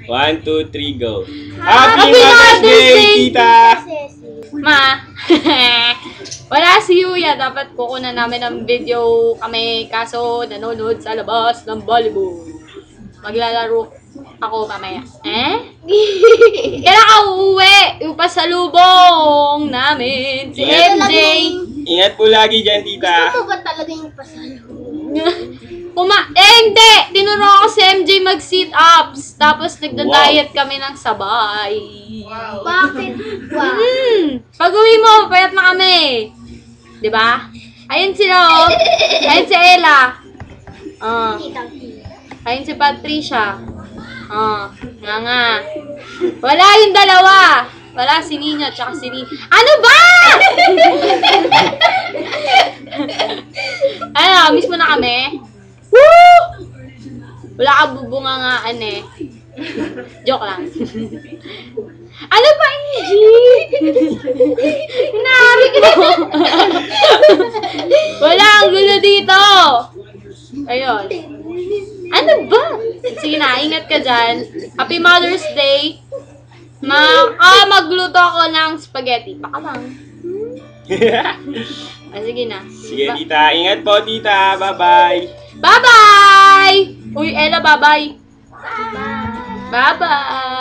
1, 2, 3, go. Happy Mother's Day, tita! Ma, wala si Yuya. Dapat kukunan namin ng video kami. Kaso nanonood sa labas ng volleyball. Maglalaro ako mamaya. Kailan ka uuwi? Yung pasalubong namin. Si MJ. Ingat po lagi dyan, tita. Ito ba talaga yung pasalubong? Hindi! Tinuro ako si MJ mag-sit-ups. Tapos nagda-diet kami ng sabay. Bakit? Wow. Pag uwi mo, payat na kami. Diba? Ayun sila, oh. Ayun si Ella. Ayun si Patricia. Nga. Wala yung dalawa. Wala si Nina tsaka si Nina. Ano ba? Ano, miss mo na kami? Woo! Wala ka bubungangaan eh. Joke lang. Ano ba, Angie? Hinari ko. Wala ang gulo dito. Ayun. Ano ba? Sige na, ingat ka dyan. Happy Mother's Day. Magluto ako ng spaghetti. Baka lang. Sige na. Sige, tita. Ingat po, tita. Bye-bye. Bye-bye! Uy, Ella, bye-bye. Bye. Bye-bye.